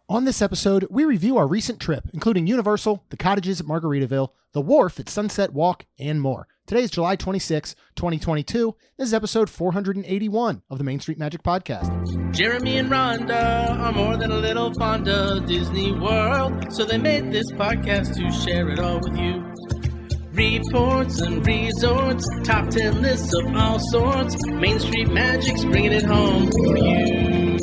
On this episode, we review our recent trip, including Universal, the Cottages at Margaritaville, the Wharf at Sunset Walk, and more. Today is July 26, 2022. This is episode 481 of the Main Street Magic Podcast. Jeremy and Rhonda are more than a little fond of Disney World, so they made this podcast to share it all with you. Reports and resorts, top 10 lists of all sorts. Main Street Magic's bringing it home for you.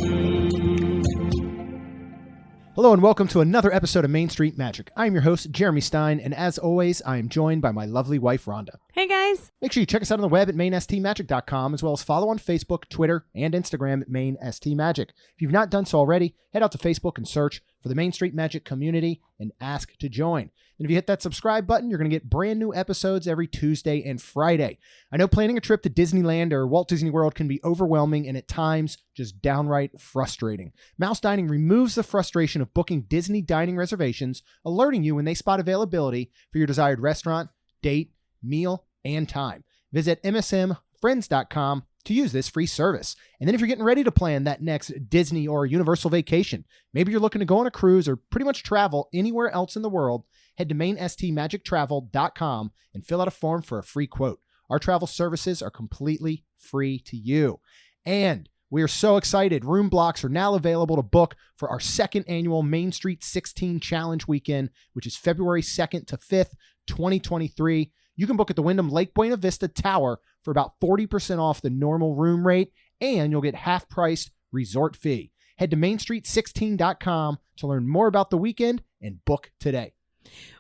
Hello and welcome to another episode of Main Street Magic. I'm your host, Jeremy Stein, and as always, I am joined by my lovely wife, Rhonda. Hey guys. Make sure you check us out on the web at mainstmagic.com, as well as follow on Facebook, Twitter, and Instagram at mainstmagic. If you've not done so already, head out to Facebook and search for the Main Street Magic community and ask to join. And if you hit that subscribe button, you're going to get brand new episodes every Tuesday and Friday. I know planning a trip to Disneyland or Walt Disney World can be overwhelming and at times just downright frustrating. Mouse Dining removes the frustration of booking Disney dining reservations, alerting you when they spot availability for your desired restaurant, date, meal, and time. Visit msmfriends.com to use this free service. And then if you're getting ready to plan that next Disney or Universal vacation, maybe you're looking to go on a cruise or pretty much travel anywhere else in the world, head to mainstmagictravel.com and fill out a form for a free quote. Our travel services are completely free to you. And we are so excited. Room blocks are now available to book for our second annual Main Street 16 Challenge weekend, which is February 2nd to 5th, 2023. You can book at the Wyndham Lake Buena Vista Tower for about 40% off the normal room rate, and you'll get half-priced resort fee. Head to mainstreet16.com to learn more about the weekend and book today.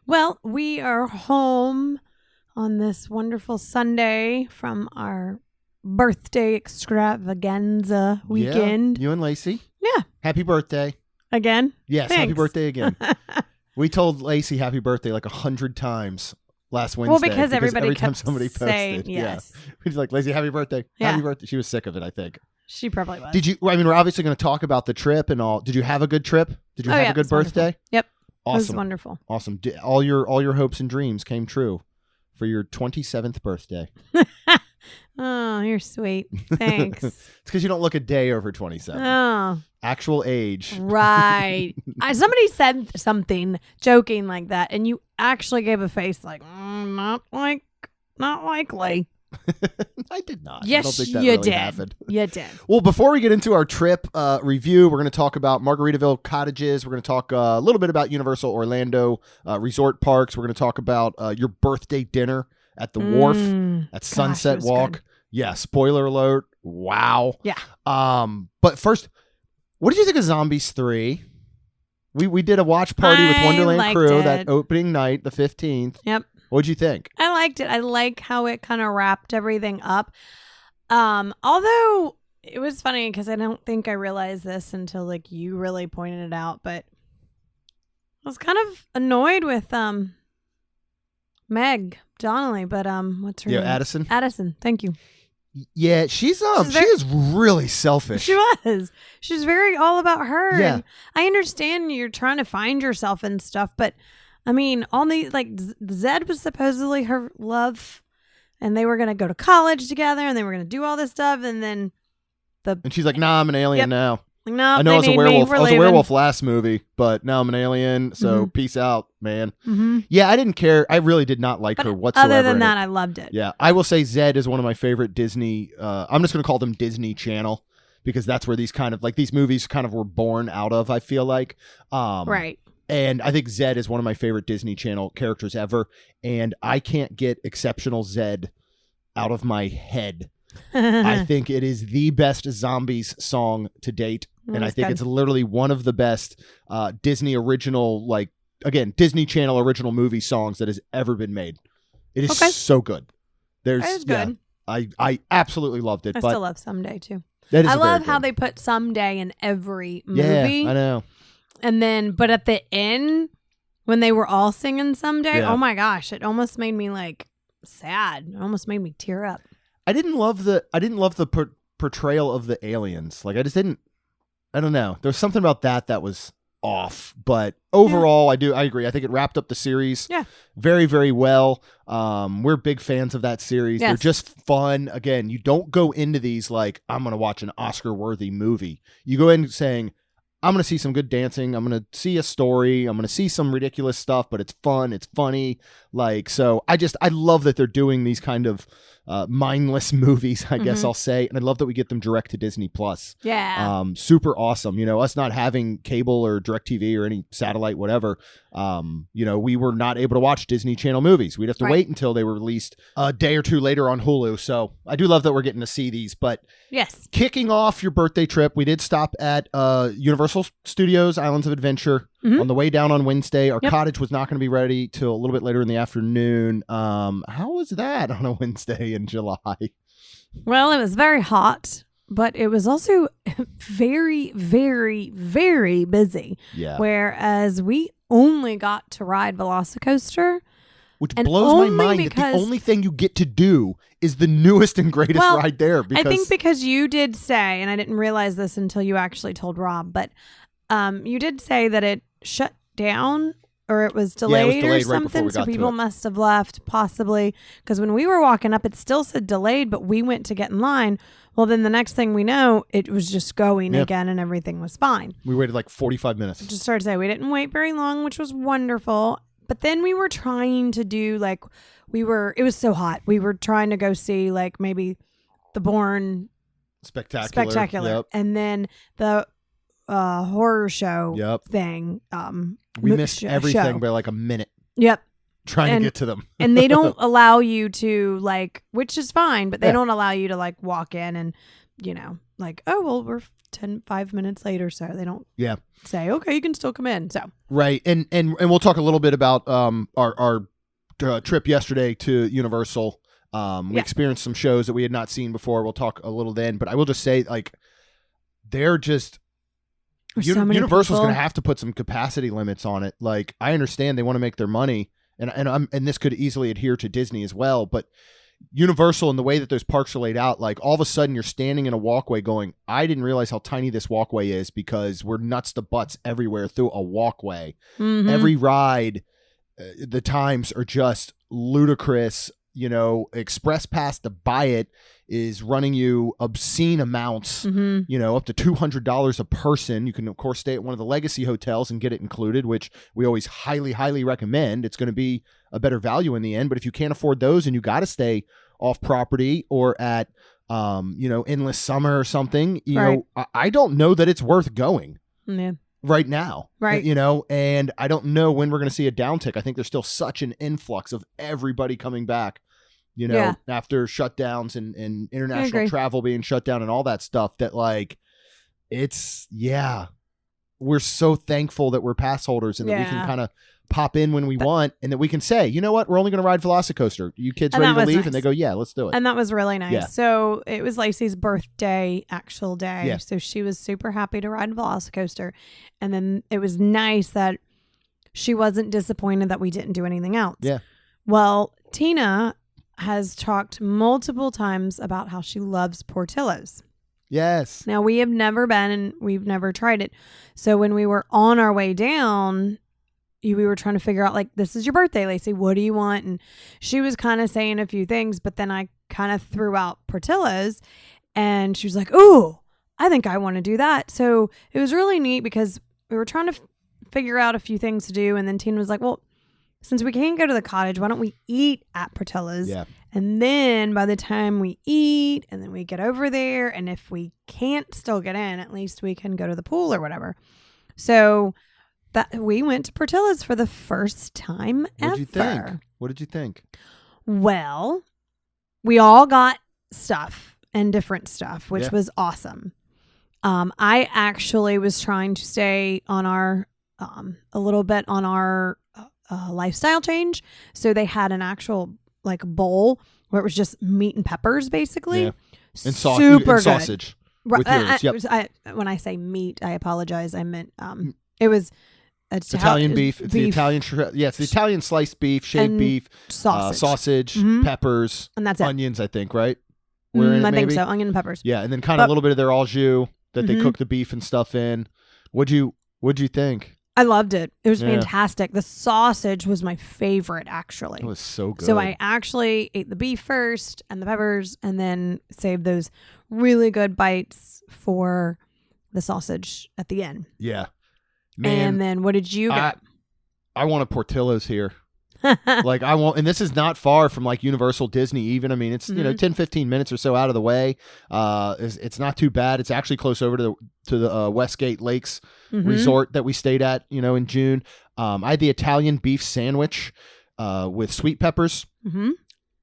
Well, we are home on this wonderful Sunday from our birthday extravaganza weekend. Yeah, you and Lacey. Yeah. Happy birthday. Again? Yes, Thanks. happy birthday again. We told Lacey happy birthday like 100 times last Wednesday. Well, because everybody every time kept somebody saying posted. yes. Yeah. We'd like, Lacey, happy birthday. Yeah. Happy birthday. She was sick of it, I think. She probably was. Did you, I mean, we're obviously going to talk about the trip and all. Did you have a good trip? Did you have a good birthday? Wonderful. Yep. Awesome. It was wonderful. Awesome. All your hopes and dreams came true for your 27th birthday. Oh, you're sweet. Thanks. It's because you don't look a day over 27. Oh, Actual age. right. Somebody said something joking like that, and you actually gave a face like, not likely. I did not. Yes, I don't think that you really did. happened. You did. Well, before we get into our trip review, we're going to talk about Margaritaville Cottages. We're going to talk a little bit about Universal Orlando resort parks. We're going to talk about your birthday dinner at the Wharf at Sunset Walk. Good. Yeah, spoiler alert. Wow. Yeah. But first, what did you think of Zombies 3? We did a watch party with Wonderland Crew that opening night, the 15th. Yep. What'd you think? I liked it. I like how it kind of wrapped everything up. Although it was funny because I don't think I realized this until like you really pointed it out, but I was kind of annoyed with Meg Donnelly, but what's her name? Addison. Addison, thank you. Yeah, she is really selfish. She was. She's very all about her. Yeah. And I understand you're trying to find yourself and stuff, but I mean, Zed was supposedly her love, and they were going to go to college together, and they were going to do all this stuff, and then and she's like, "Nah, I'm an alien now." Like, no, I know I was a werewolf. I was a leaving. werewolf last movie, but now I'm an alien. So peace out, man. Mm-hmm. Yeah, I didn't care. I really did not like her whatsoever. Other than that, I loved it. Yeah, I will say Zed is one of my favorite Disney. I'm just going to call them Disney Channel because that's where these kind of like these movies kind of were born out of. I feel like, right. And I think Zed is one of my favorite Disney Channel characters ever. And I can't get Exceptional Zed out of my head. I think it is the best Zombies song to date. And I think it's literally one of the best Disney original, like, again, Disney Channel original movie songs that has ever been made. It is so good. It's good. I absolutely loved it. I still love Someday, too. I love how they put Someday in every movie. Yeah, I know. And then, but at the end, when they were all singing Someday, oh my gosh, it almost made me like sad. It almost made me tear up. I didn't love the portrayal of the aliens. Like I don't know. There's something about that was off, but overall I agree. I think it wrapped up the series very, very well. We're big fans of that series. Yes. They're just fun. Again, you don't go into these like I'm going to watch an Oscar worthy movie. You go in saying I'm going to see some good dancing. I'm going to see a story. I'm going to see some ridiculous stuff, but it's fun. It's funny. Like, so I love that they're doing these kind of mindless movies, I guess I'll say. And I love that we get them direct to Disney Plus. Yeah. Super awesome. You know, us not having cable or DirecTV or any satellite, whatever. You know, we were not able to watch Disney Channel movies. We'd have to wait until they were released a day or two later on Hulu. So I do love that we're getting to see these. But yes, kicking off your birthday trip, we did stop at Universal Studios Islands of Adventure on the way down on Wednesday. Our cottage was not going to be ready till a little bit later in the afternoon. How was that on a Wednesday in July? Well, it was very hot, but it was also very, very, very busy. Yeah. Whereas we only got to ride Velocicoaster. Which blows my mind that the only thing you get to do is the newest and greatest ride there. Because I think because you did say, and I didn't realize this until you actually told Rob, but you did say that it shut down or it was delayed, or something. So people must have left possibly because when we were walking up, it still said delayed, but we went to get in line. Well, then the next thing we know, it was just going again and everything was fine. We waited like 45 minutes. Just started to say we didn't wait very long, which was wonderful. But then we were trying to do it was so hot. We were trying to go see like maybe the Bourne Spectacular. Yep. And then the horror show thing. We missed everything by like a minute. Yep. Trying to get to them. And they don't allow you to which is fine, but they don't allow you to walk in and, oh, well, we're 5 minutes late or so. They don't say, okay, you can still come in. So right. And we'll talk a little bit about our trip yesterday to Universal. We experienced some shows that we had not seen before. We'll talk a little then, but I will just say they're just Universal's going to have to put some capacity limits on it. Like, I understand they want to make their money, and this could easily adhere to Disney as well, but Universal and the way that those parks are laid out, like all of a sudden you're standing in a walkway going, I didn't realize how tiny this walkway is because we're nuts to butts everywhere through a walkway. Mm-hmm. Every ride, the times are just ludicrous. Express pass to buy it is running you obscene amounts, up to $200 a person. You can, of course, stay at one of the legacy hotels and get it included, which we always highly, highly recommend. It's going to be a better value in the end. But if you can't afford those and you got to stay off property or at, Endless Summer or something, I don't know that it's worth going. Yeah. Right now, right? And I don't know when we're going to see a downtick. I think there's still such an influx of everybody coming back, after shutdowns and international travel being shut down and all that stuff. That we're so thankful that we're pass holders and that we can kind of pop in when we want, and that we can say, you know what, we're only going to ride Velocicoaster. You kids ready to leave? Nice. And they go, yeah, let's do it. And that was really nice. Yeah. So it was Lacey's birthday, actual day. Yeah. So she was super happy to ride Velocicoaster. And then it was nice that she wasn't disappointed that we didn't do anything else. Yeah. Well, Tina has talked multiple times about how she loves Portillo's. Yes. Now, we have never been and we've never tried it. So when we were on our way down, we were trying to figure out, this is your birthday, Lacey. What do you want? And she was kind of saying a few things, but then I kind of threw out Portillo's and she was like, oh, I think I want to do that. So it was really neat because we were trying to figure out a few things to do. And then Tina was like, well, since we can't go to the cottage, why don't we eat at Portillo's? Yeah. And then by the time we eat and then we get over there, and if we can't still get in, at least we can go to the pool or whatever. So that we went to Portillo's for the first time ever. What did you think? Well, we all got stuff and different stuff, which was awesome. I actually was trying to stay on our a little bit on our lifestyle change. So they had an actual bowl where it was just meat and peppers, basically. Yeah. And super good. Sausage. With yours. When I say meat, I apologize. I meant it was Italian beef. It's the Italian. It's the Italian sliced beef, shaved beef, sausage, peppers, and that's onions. I think, right? I think so. Onion and peppers. Yeah, and then kind of a little bit of their au jus that they cook the beef and stuff in. What'd you think? I loved it. It was fantastic. The sausage was my favorite, actually. It was so good. So I actually ate the beef first and the peppers, and then saved those really good bites for the sausage at the end. Yeah. Man, And then what did you get? I want a Portillo's here. Like I want, and this is not far from like Universal Disney even. I mean, it's, 10, 15 minutes or so out of the way. It's not too bad. It's actually close over to the Westgate Lakes resort that we stayed at, in June. I had the Italian beef sandwich with sweet peppers.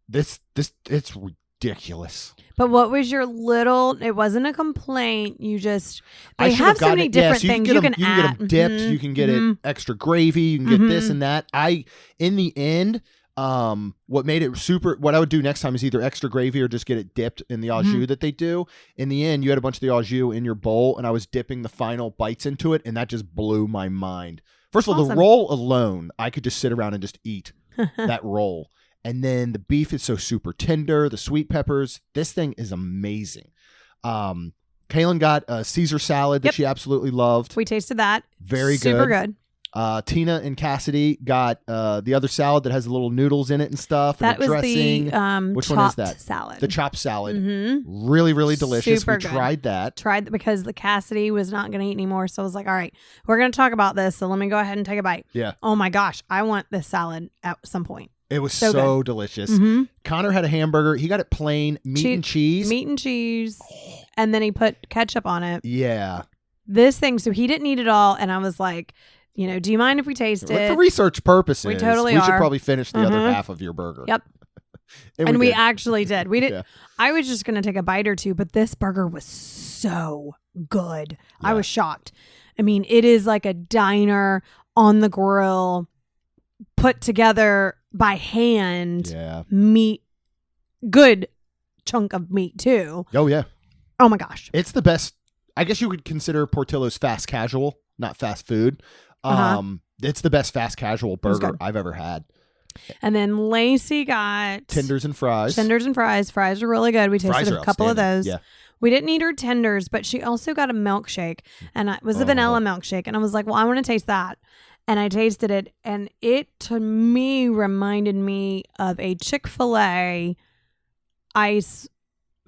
This it's ridiculous. But what was your it wasn't a complaint. You just, I they should have so many it. different Yeah, so things you you can can get add. them dipped. You can get it extra gravy. You can get this and that. In the end, what made it super, what I would do next time is either extra gravy or just get it dipped in the au jus that they do. In the end, you had a bunch of the au jus in your bowl and I was dipping the final bites into it and that just blew my mind. First of all, the roll alone, I could just sit around and just eat that roll. And then the beef is so super tender, the sweet peppers. This thing is amazing. Kaylin got a Caesar salad that she absolutely loved. We tasted that. Very Super good. Tina and Cassidy got the other salad that has the little noodles in it and stuff. That and was dressing. the Which one is that? salad. The chopped salad. Really, really delicious. Super we good. tried that. Because the Cassidy was not going to eat anymore. So I was like, all right, we're going to talk about this. So let me go ahead and take a bite. Yeah. Oh my gosh. I want this salad at some point. It was So so delicious. Connor had a hamburger. He got it plain, meat and cheese. Meat and cheese. And then he put ketchup on it. Yeah. This thing, so he didn't eat it all. And I was like, do you mind if we taste it? For research purposes, We totally should are. probably finish the other half of your burger. Yep. and we did. actually did. We did. Yeah. I was just going to take a bite or two, but this burger was so good. Yeah. I was shocked. I mean, it is like a diner on the grill, put together by hand. Yeah. Meat, good chunk of meat too. Oh, yeah. Oh my gosh. It's the best. I guess you could consider Portillo's fast casual, not fast food. It's the best fast casual burger I've ever had. And then Lacey got Tenders and fries. Fries are really good. We tasted a couple of those. Yeah. We didn't eat her tenders, but she also got a milkshake, and it was a vanilla milkshake. And I was like, well, I want to taste that. And I tasted it, and it to me reminded me of a Chick-fil-A ice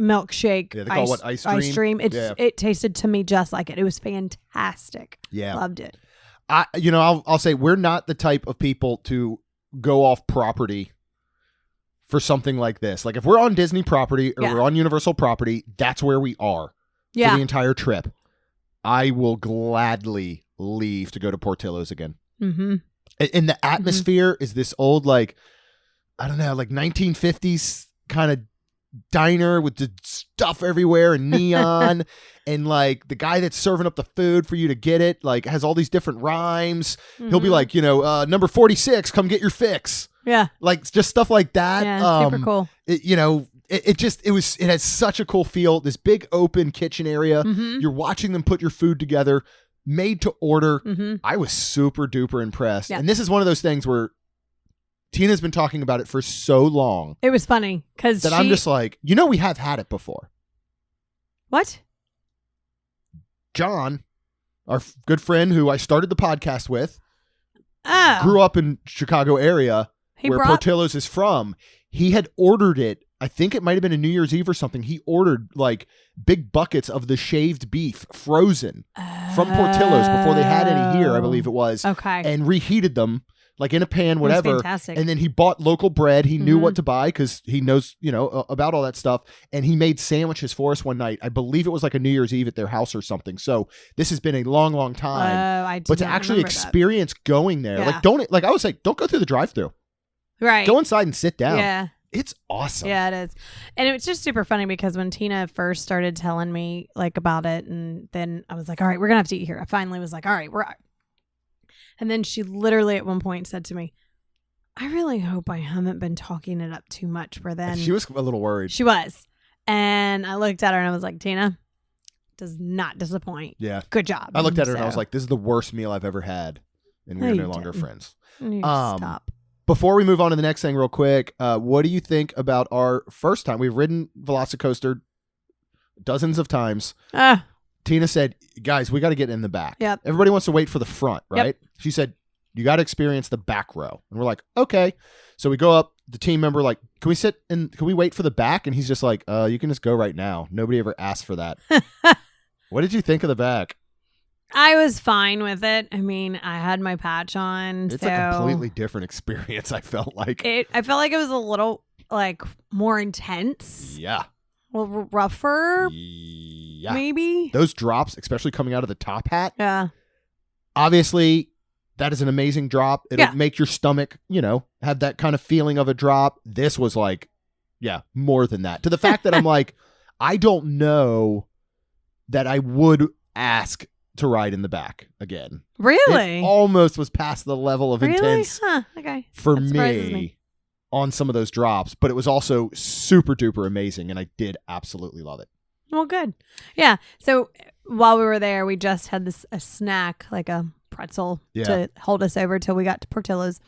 milkshake. Yeah, they call it what, ice cream? It tasted to me just like it. It was fantastic. Yeah. Loved it. I'll say we're not the type of people to go off property for something like this. Like if we're on Disney property or we're on Universal property, that's where we are for the entire trip. I will gladly leave to go to Portillo's again. And the atmosphere is this old, like 1950s kind of diner with the stuff everywhere and neon and like the guy that's serving up the food for you to get it like has all these different rhymes. He'll be like, number 46, come get your fix. Yeah. Like just stuff like that. Yeah, super cool. It has such a cool feel. This big open kitchen area. You're watching them put your food together, made to order. I was super duper impressed. Yeah. And this is one of those things where Tina's been talking about it for so long. It was funny because I'm just like, we have had it before. What? John, our good friend who I started the podcast with, Oh. grew up in Chicago area where brought- Portillo's is from. He had ordered it. I think it might have been a New Year's Eve or something. He ordered like big buckets of the shaved beef frozen from Portillo's before they had any here, I believe it was. Okay. And reheated them like in a pan, whatever. Fantastic. And then he bought local bread. He knew what to buy because he knows, about all that stuff. And he made sandwiches for us one night. I believe it was like a New Year's Eve at their house or something. So this has been a long, long time. But to actually experience going there, I was like, don't go through the drive-thru. Right. Go inside and sit down. Yeah. It's awesome. Yeah, it is. And it was just super funny because when Tina first started telling me like about it, and then I was like, all right, we're going to have to eat here. I finally was like, all right, and then she literally at one point said to me, I really hope I haven't been talking it up too much for then. She was a little worried. She was. And I looked at her and I was like, Tina, does not disappoint. Yeah. Good job. I looked at her and I was like, this is the worst meal I've ever had. And we're no longer friends. You stop. Before we move on to the next thing real quick, what do you think about our first time? We've ridden Velocicoaster dozens of times. Tina said, guys, we got to get in the back. Yep. Everybody wants to wait for the front, right? Yep. She said, you got to experience the back row. And we're like, okay. So we go up, the team member like, can we wait for the back? And he's just like, you can just go right now. Nobody ever asked for that. What did you think of the back? I was fine with it. I mean, I had my patch on. It's so a completely different experience, I felt like. I felt like it was a little like more intense. Yeah. A little rougher, Yeah. maybe. Those drops, especially coming out of the top hat. Yeah. Obviously, that is an amazing drop. It'll Yeah. make your stomach, have that kind of feeling of a drop. This was like, more than that. To the fact that I'm like, I don't know that I would ask to ride in the back again. Really? It almost was past the level of Really? intense Huh. Okay. for That surprises me. on some of those drops, but it was also super duper amazing, and I did absolutely love it. Well, good. Yeah. So while we were there, we just had a snack, like a pretzel, to hold us over till we got to Portillo's.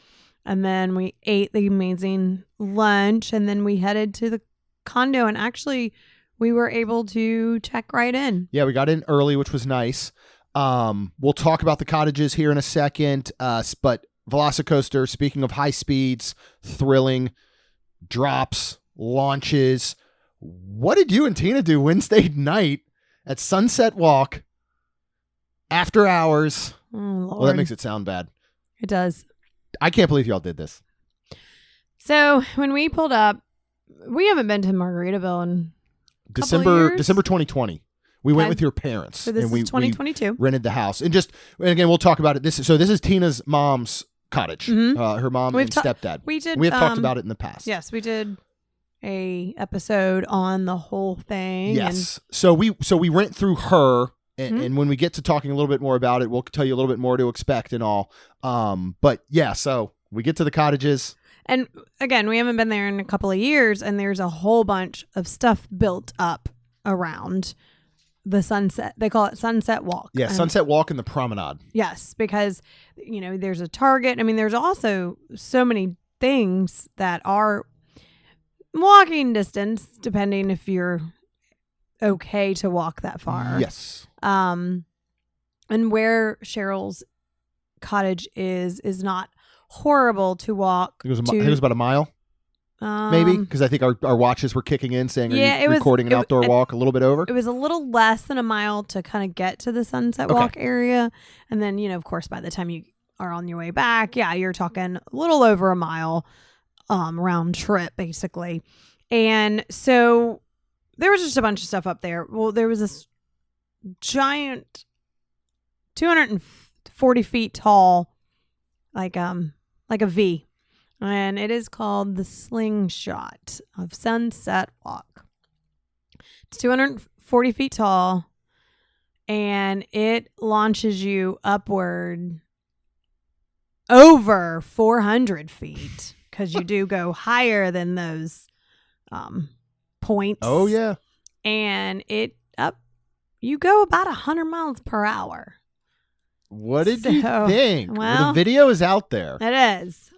And then we ate the amazing lunch, and then we headed to the condo, and actually we were able to check right in. Yeah, we got in early, which was nice. We'll talk about the cottages here in a second, but Velocicoaster, speaking of high speeds, thrilling, drops, launches. What did you and Tina do Wednesday night at Sunset Walk after hours? Oh, Lord. Well, that makes it sound bad. It does. I can't believe y'all did this. So when we pulled up, we haven't been to Margaritaville in December years? 2020. We went Okay. with your parents. So this and we is 2022. rented the house. And again, we'll talk about it. This is Tina's mom's cottage. Mhm. Her mom We've and ta- stepdad. We did. We have talked about it in the past. Yes, we did a episode on the whole thing. Yes. So we went through her, and, Mhm. and when we get to talking a little bit more about it, we'll tell you a little bit more to expect and all. But yeah, so we get to the cottages. And again, we haven't been there in a couple of years, and there's a whole bunch of stuff built up around the sunset. They call it Sunset Walk. Yeah, And- Sunset Walk and the Promenade. Yes, because there's a Target. I mean, there's also so many things that are walking distance, depending if you're okay to walk that far. Yes. And where Cheryl's cottage is not horrible to walk. I think it was about a mile, maybe, because I think our watches were kicking in saying, are yeah, you it was- recording an it- outdoor it- walk a little bit over? It was a little less than a mile to kind of get to the Sunset Okay. Walk area. And then, of course, by the time you are on your way back, you're talking a little over a mile round trip, basically. And so there was just a bunch of stuff up there. Well, there was this giant 240 feet tall, like a V. And it is called the Slingshot of Sunset Walk. It's 240 feet tall, and it launches you upward over 400 feet because you do go higher than those points. Oh, yeah. And you go about 100 miles per hour. What did you So, think? well- The video is out there. It is.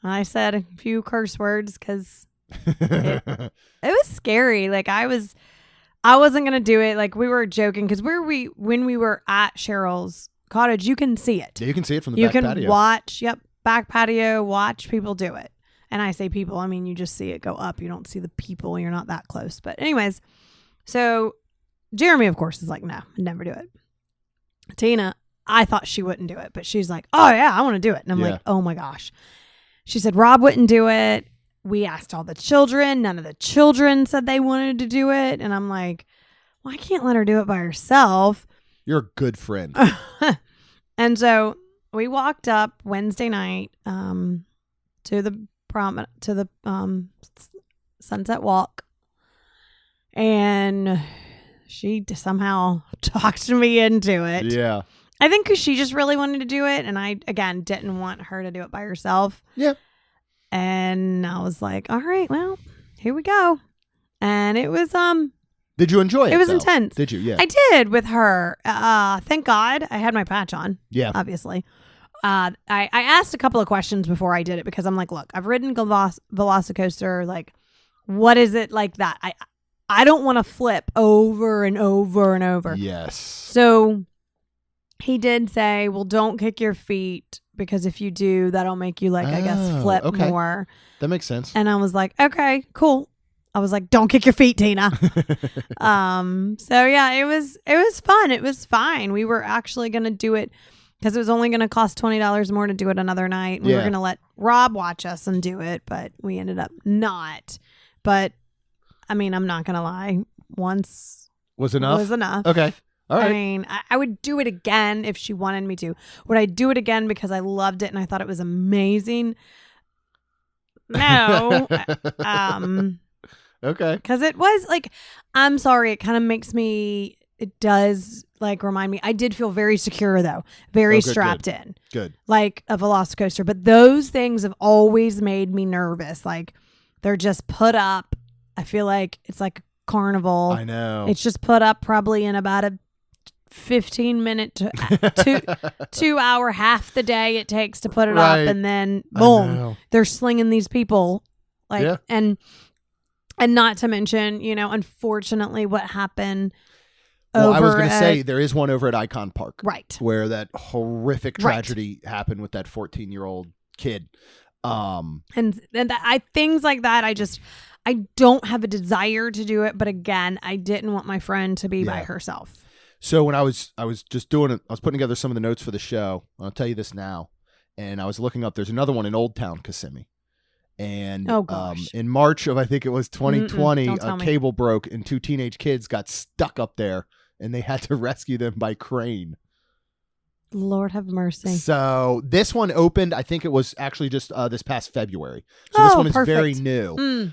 I said a few curse words because it was scary. Like I wasn't gonna do it. Like we were joking because when we were at Cheryl's cottage, you can see it. Yeah, you can see it from the You back can patio. watch. Yep, back patio. Watch people do it. And I say people, I mean you just see it go up. You don't see the people. You're not that close. But anyways, so Jeremy, of course, is like, no, I'd never do it. Tina, I thought she wouldn't do it, but she's like, oh yeah, I want to do it. And I'm Yeah. like, oh my gosh. She said Rob wouldn't do it. We asked all the children. None of the children said they wanted to do it. And I'm like, well, I can't let her do it by herself. You're a good friend. And so we walked up Wednesday night to the Sunset Walk, and she somehow talked me into it. Yeah. I think because she just really wanted to do it, and I again didn't want her to do it by herself. Yeah. And I was like, all right, well, here we go. And it was Did you enjoy it? it was though? intense. Did you? Yeah. I did with her. Thank God I had my patch on. Yeah. Obviously. I asked a couple of questions before I did it because I'm like, look, I've ridden Velocicoaster. Like, what is it like that? I don't want to flip over and over and over. Yes. So he did say, well, don't kick your feet because if you do, that'll make you I guess Oh, flip okay. more. That makes sense. And I was like, okay, cool. I was like, don't kick your feet, Tina. So yeah, it was fun. It was fine. We were actually going to do it because it was only going to cost $20 more to do it another night. We were going to let Rob watch us and do it, but we ended up not. But I mean, I'm not going to lie. Once was enough. Okay. All right. I mean, I would do it again if she wanted me to. Would I do it again because I loved it and I thought it was amazing? No. Okay. Because it was like, I'm sorry, it kind of makes me, it does like remind me. I did feel very secure though, very strapped in. Good. Like a Velocicoaster. But those things have always made me nervous. Like they're just put up. I feel like it's like a carnival. I know. It's just put up probably in about a 15-minute to 2 hour, half the day it takes to put it up, and then boom, they're slinging these people like and not to mention, you know, unfortunately what happened well, I was going to say there is one over at Icon Park, right, where that horrific tragedy happened with that 14-year-old kid, and things like that. I don't have a desire to do it, but again, I didn't want my friend to be by herself. So when I was just doing it, I was putting together some of the notes for the show. I'll tell you this now. And I was looking up, there's another one in Old Town Kissimmee. And in March of, I think it was 2020, a cable broke and 2 teenage kids got stuck up there and they had to rescue them by crane. Lord have mercy. So this one opened, I think it was actually just this past February. So this one is very new.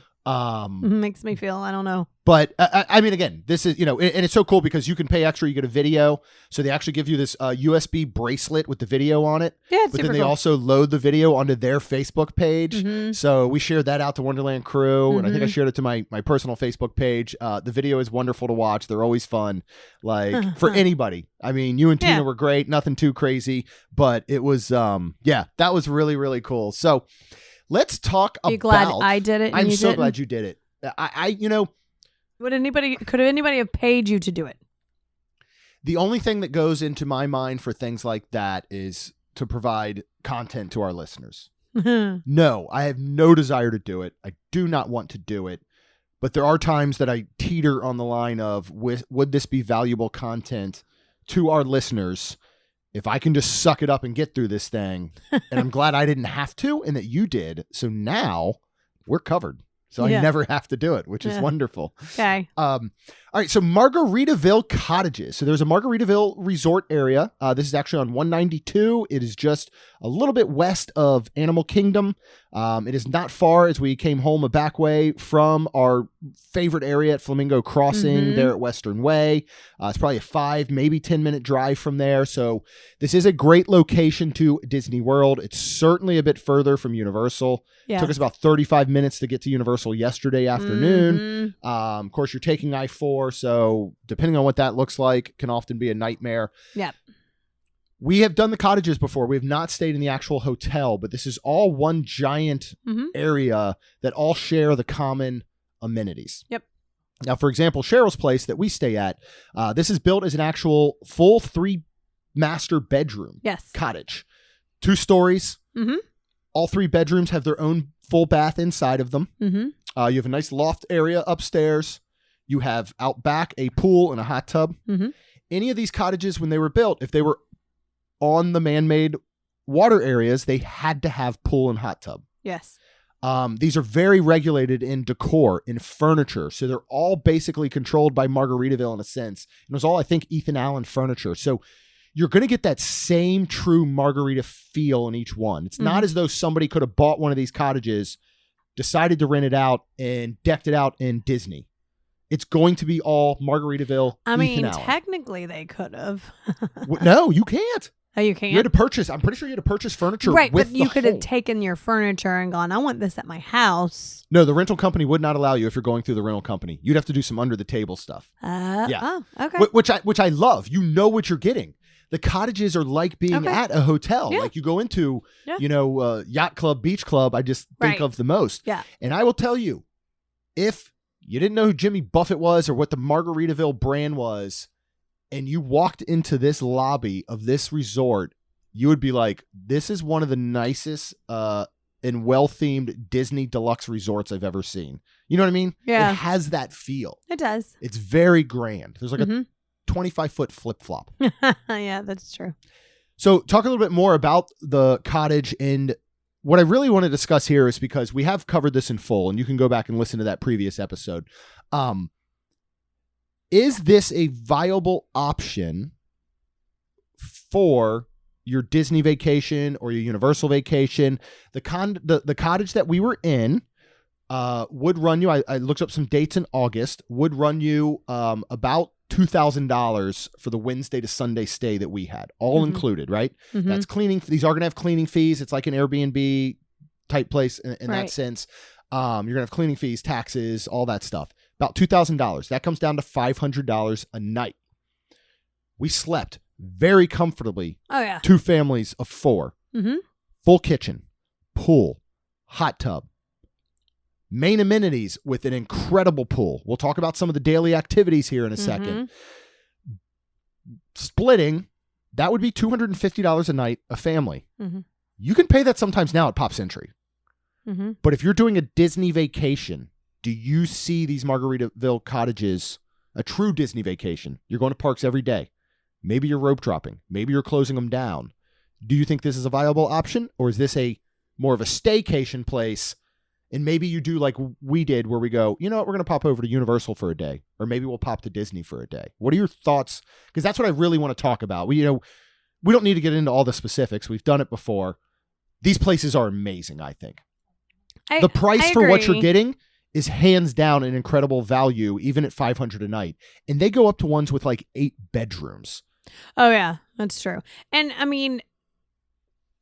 Makes me feel, I don't know. But I mean, again, this is, you know, and it's so cool because you can pay extra. You get a video. So they actually give you this USB bracelet with the video on it. Yeah, it's but super then they cool. also load the video onto their Facebook page. Mm-hmm. So we shared that out to Wonderland Crew. And I think I shared it to my personal Facebook page. The video is wonderful to watch. They're always fun. Like for anybody. I mean, you and Tina were great. Nothing too crazy. But it was, that was really, really cool. So let's talk about. You glad I did it? I'm so glad you did it. You know. Could anybody have paid you to do it? The only thing that goes into my mind for things like that is to provide content to our listeners. No, I have no desire to do it. I do not want to do it. But there are times that I teeter on the line of, would this be valuable content to our listeners if I can just suck it up and get through this thing? And I'm glad I didn't have to and that you did. So now we're covered. So I never have to do it, which is wonderful. Okay. All right. So Margaritaville Cottages. So there's a Margaritaville resort area. This is actually on 192. It is just a little bit west of Animal Kingdom. It is not far as we came home a back way from our favorite area at Flamingo Crossing there at Western Way. It's probably a 5, maybe 10-minute drive from there. So this is a great location to Disney World. It's certainly a bit further from Universal. Yeah. It took us about 35 minutes to get to Universal yesterday afternoon. Of course, you're taking I-4, so depending on what that looks like, can often be a nightmare. Yeah. We have done the cottages before. We have not stayed in the actual hotel, but this is all one giant area that all share the common amenities. Yep. Now, for example, Cheryl's place that we stay at, this is built as an actual full 3-master bedroom cottage. 2 stories. All 3 bedrooms have their own full bath inside of them. You have a nice loft area upstairs. You have out back a pool and a hot tub. Any of these cottages, when they were built, if they were on the man-made water areas, they had to have pool and hot tub. Yes. These are very regulated in decor, in furniture. So they're all basically controlled by Margaritaville in a sense. It was all, I think, Ethan Allen furniture. So you're going to get that same true Margarita feel in each one. It's not as though somebody could have bought one of these cottages, decided to rent it out, and decked it out in Disney. It's going to be all Margaritaville. I mean, Ethan Allen. technically they could have. No, you can't. Oh, you can't? You had to purchase. I'm pretty sure you had to purchase furniture. Right, with but you could have home. taken your furniture and gone, I want this at my house. No, the rental company would not allow you if you're going through the rental company. You'd have to do some under the table stuff. Oh, okay. Which I love. You know what you're getting. The cottages are like being at a hotel. Yeah. Like you go into, yacht club, beach club. I just think of the most. Yeah. And I will tell you, if you didn't know who Jimmy Buffett was or what the Margaritaville brand was, and you walked into this lobby of this resort, you would be like, this is one of the nicest and well-themed Disney deluxe resorts I've ever seen. You know what I mean? Yeah. It has that feel. It does. It's very grand. There's like a 25-foot flip-flop. Yeah, that's true. So talk a little bit more about the cottage, and what I really want to discuss here is because we have covered this in full, and you can go back and listen to that previous episode. Is this a viable option for your Disney vacation or your Universal vacation? The cottage that we were in would run you, I looked up some dates in August, would run you about $2,000 for the Wednesday to Sunday stay that we had, all included, right? That's cleaning. These are going to have cleaning fees. It's like an Airbnb type place in that sense. You're going to have cleaning fees, taxes, all that stuff. About $2,000. That comes down to $500 a night. We slept very comfortably. Oh, yeah. 2 families of 4. Full kitchen, pool, hot tub, main amenities with an incredible pool. We'll talk about some of the daily activities here in a second. Splitting, that would be $250 a night a family. You can pay that sometimes now at Pop Century. But if you're doing a Disney vacation, do you see these Margaritaville cottages, a true Disney vacation? You're going to parks every day. Maybe you're rope dropping. Maybe you're closing them down. Do you think this is a viable option? Or is this a more of a staycation place? And maybe you do like we did, where we go, you know what, we're going to pop over to Universal for a day. Or maybe we'll pop to Disney for a day. What are your thoughts? Because that's what I really want to talk about. We don't need to get into all the specifics. We've done it before. These places are amazing, I think. The price for what you're getting is hands down an incredible value, even at $500 a night. And they go up to ones with like 8 bedrooms. Oh, yeah, that's true. And I mean,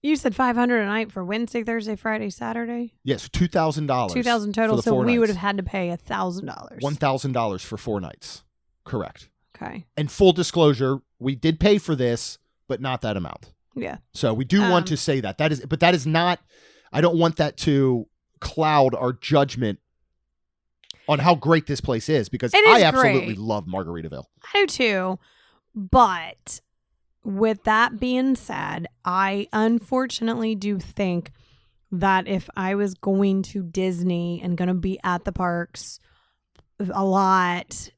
you said $500 a night for Wednesday, Thursday, Friday, Saturday? Yes, $2,000. $2,000 total. So we would have had to pay $1,000. $1,000 for 4 nights. Correct. Okay. And full disclosure, we did pay for this, but not that amount. Yeah. So we do want to say that. But that is not, I don't want that to cloud our judgment on how great this place is, because I absolutely love Margaritaville. I do too. But with that being said, I unfortunately do think that if I was going to Disney and going to be at the parks a lot,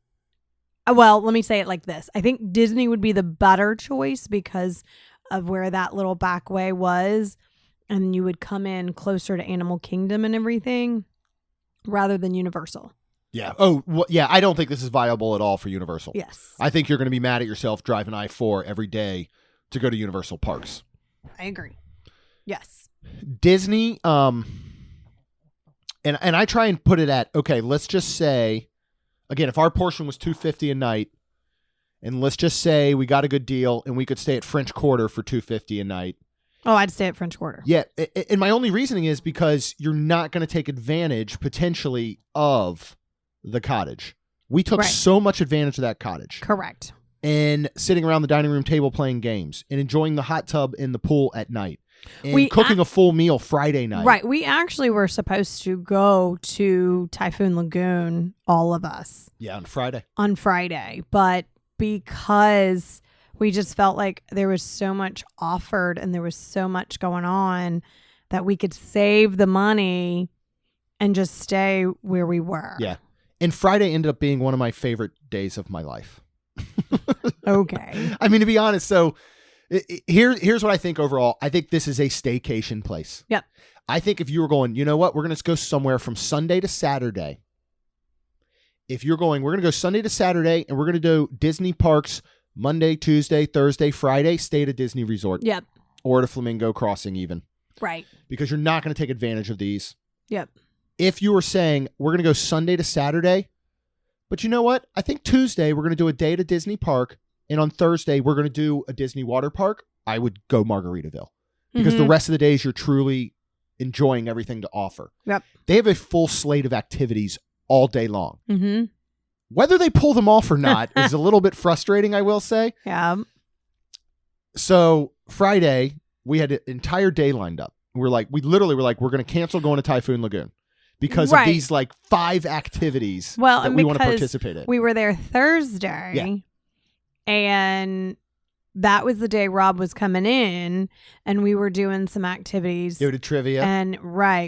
well, let me say it like this. I think Disney would be the better choice because of where that little back way was. And you would come in closer to Animal Kingdom and everything rather than Universal. Yeah. Oh, well, yeah. I don't think this is viable at all for Universal. Yes. I think you're going to be mad at yourself driving I-4 every day to go to Universal Parks. I agree. Yes. Disney, and I try and put it at, okay, let's just say, again, if our portion was $250 a night, and let's just say we got a good deal and we could stay at French Quarter for $250 a night. Oh, I'd stay at French Quarter. Yeah. And my only reasoning is because you're not going to take advantage potentially of the cottage. We took so much advantage of that cottage. Correct. And sitting around the dining room table playing games and enjoying the hot tub in the pool at night. And cooking a full meal Friday night. Right. We actually were supposed to go to Typhoon Lagoon, all of us. Yeah, on Friday. But because we just felt like there was so much offered and there was so much going on that we could save the money and just stay where we were. Yeah. And Friday ended up being one of my favorite days of my life. Okay. I mean, to be honest, so here's what I think overall. I think this is a staycation place. Yep. I think if you were going, you know what, we're going to go somewhere from Sunday to Saturday. If you're going, we're going to go Sunday to Saturday and we're going to do Disney parks Monday, Tuesday, Thursday, Friday, stay at a Disney resort. Yep. Or at a Flamingo Crossing even. Right. Because you're not going to take advantage of these. Yep. If you were saying, we're going to go Sunday to Saturday, but you know what? I think Tuesday we're going to do a day at a Disney park, and on Thursday we're going to do a Disney water park, I would go Margaritaville. Because the rest of the days you're truly enjoying everything to offer. Yep. They have a full slate of activities all day long. Mm-hmm. Whether they pull them off or not is a little bit frustrating, I will say. Yeah. So Friday, we had an entire day lined up. We literally were like, we're going to cancel going to Typhoon Lagoon because of these like 5 activities that we want to participate in. We were there Thursday and that was the day Rob was coming in, and we were doing some activities. You did trivia. And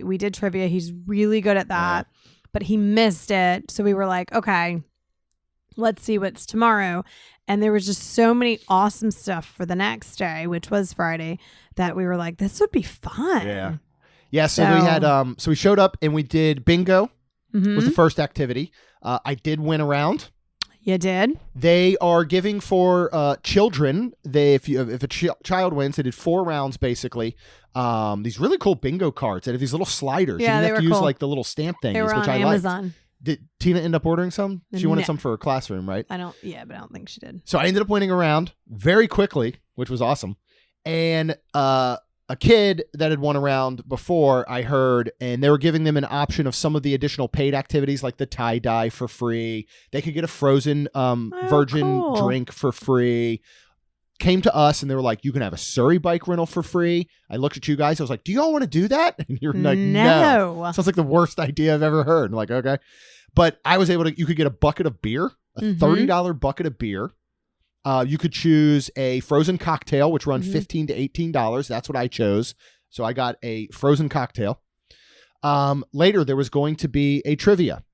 we did trivia. He's really good at that, but he missed it. So we were like, okay, let's see what's tomorrow. And there was just so many awesome stuff for the next day, which was Friday, that we were like, this would be fun. Yeah. Yeah. So we had, so we showed up and we did bingo. Was the first activity. I did win a round. You did? They are giving for children. If a child wins, they did 4 rounds basically. These really cool bingo cards that have these little sliders. Yeah, you they have to were use cool. like the little stamp thingies, They were which on I Amazon. liked. Did Tina end up ordering some? She wanted No. some for her classroom, right? But I don't think she did. So I ended up winning a round very quickly, which was awesome. And a kid that had won a round before, I heard, and they were giving them an option of some of the additional paid activities like the tie-dye for free. They could get a frozen virgin drink for free. Came to us and they were like, you can have a Surrey bike rental for free. I looked at you guys. I was like, do y'all want to do that? And you're like, no. Sounds like the worst idea I've ever heard. I'm like, okay. But I was able to, you could get a bucket of beer, a $30 bucket of beer. You could choose a frozen cocktail, which run $15 to $18. That's what I chose. So I got a frozen cocktail. Later, there was going to be a trivia.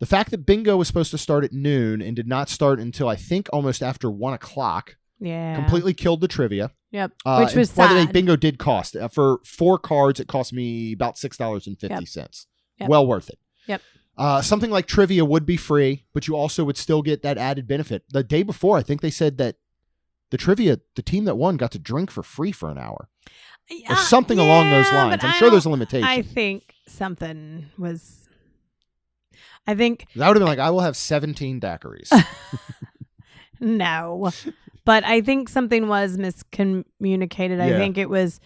The fact that bingo was supposed to start at noon and did not start until I think almost after 1 o'clock completely killed the trivia. Yep. Which was sad. By the way, sad. bingo did cost. For 4 cards, it cost me about $6.50. Yep. Well worth it. Yep. Something like trivia would be free, but you also would still get that added benefit. The day before, I think they said that the team that won got to drink for free for an hour. Or something along those lines. I'm sure there's a limitation. I think something was... I think... That would have been like, I will have 17 daiquiris. No. But I think something was miscommunicated. I think it was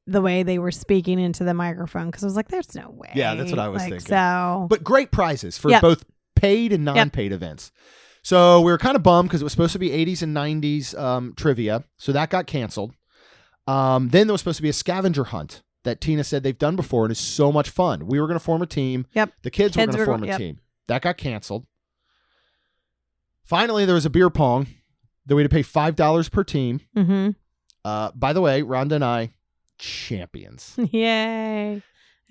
the way they were speaking into the microphone, because I was like, there's no way. Yeah, that's what I was thinking. So, but great prizes for both paid and non-paid events. So we were kind of bummed because it was supposed to be 80s and 90s trivia. So that got canceled. Then there was supposed to be a scavenger hunt that Tina said they've done before and is so much fun. We were going to form a team. Yep. The kids were going to form a team. That got canceled. Finally, there was a beer pong that we had to pay $5 per team. By the way, Rhonda and I, champions. Yay.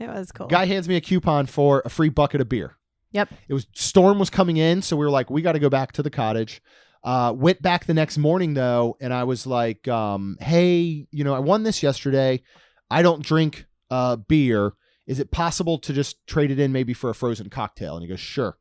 It was cool. Guy hands me a coupon for a free bucket of beer. Yep. Storm was coming in, so we were like, we got to go back to the cottage. Went back the next morning though, and I was like, hey, I won this yesterday. I don't drink beer. Is it possible to just trade it in maybe for a frozen cocktail? And he goes, sure.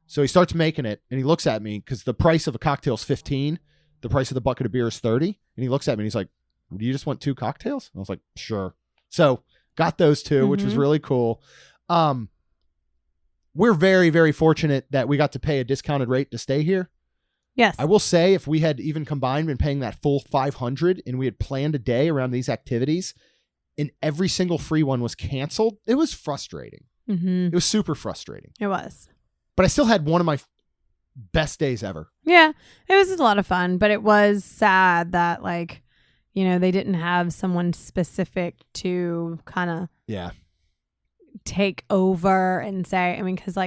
So he starts making it, and he looks at me because the price of a cocktail is $15. The price of the bucket of beer is $30. And he looks at me and he's like, do you just want 2 cocktails? And I was like, sure. So got those 2, which was really cool. We're very, very fortunate that we got to pay a discounted rate to stay here. Yes. I will say if we had even combined been paying that full $500 and we had planned a day around these activities and every single free one was canceled, it was frustrating. It was super frustrating. It was. But I still had one of my best days ever. Yeah, it was a lot of fun, but it was sad that they didn't have someone specific to kind of take over and say, because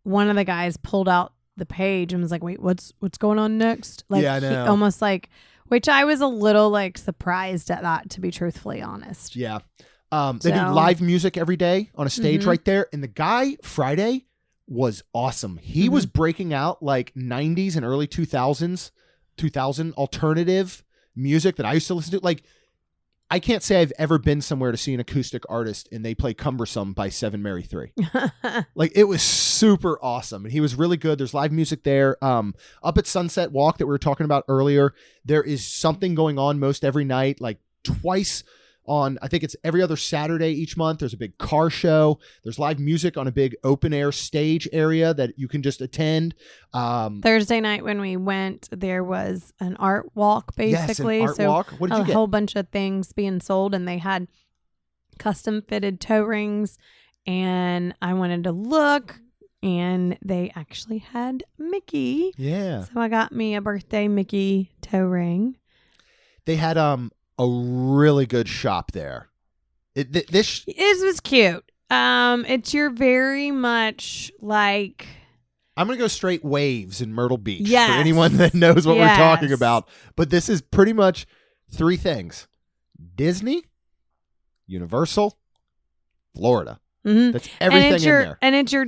one of the guys pulled out the page and was like, wait, what's going on next? I know. Almost which I was a little surprised at that, to be truthfully honest. Yeah. They do live music every day on a stage right there. And the guy Friday was awesome. He was breaking out 90s and early 2000 alternative music that I used to listen to. I can't say I've ever been somewhere to see an acoustic artist and they play Cumbersome by 7 Mary 3. It was super awesome. And he was really good. There's live music there. Up at Sunset Walk that we were talking about earlier, there is something going on most every night, twice on, I think it's every other Saturday each month. There's a big car show. There's live music on a big open air stage area that you can just attend. Thursday night when we went, there was an art walk, basically. Yes, an art walk. What did you get? A whole bunch of things being sold, and they had custom fitted toe rings, and I wanted to look, and they actually had Mickey. Yeah. So I got me a birthday Mickey toe ring. They had a really good shop there. This was cute. You're very much I I'm going to go straight Waves in Myrtle Beach for Yes. anyone that knows what we're Yes. talking about. But this is pretty much 3 things. Disney, Universal, Florida. Mhm. That's everything in there. And it's your,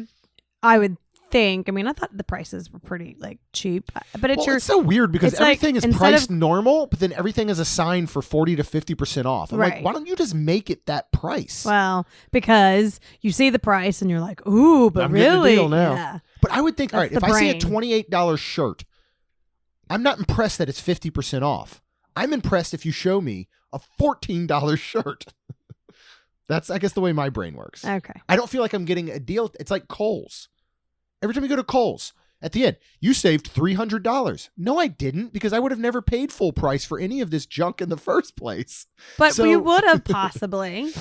I would think, I mean, I thought the prices were pretty like cheap, but it's It's so weird because it's like, everything is instead priced of- normal, but then everything is assigned for 40 to 50% off. I'm like, Right. why don't you just make it that price? well, because you see the price and you're like, ooh, but I'm getting a really? deal now. Yeah. But I would think, all right, That's if the I see a brain. $28 shirt, I'm not impressed that it's 50% off. I'm impressed if you show me a $14 shirt. That's, I guess, the way my brain works. Okay. I don't feel like I'm getting a deal. It's like Kohl's. Every time you go to Kohl's, at the end, you saved $300. No, I didn't, because I would have never paid full price for any of this junk in the first place. But So- we would have possibly.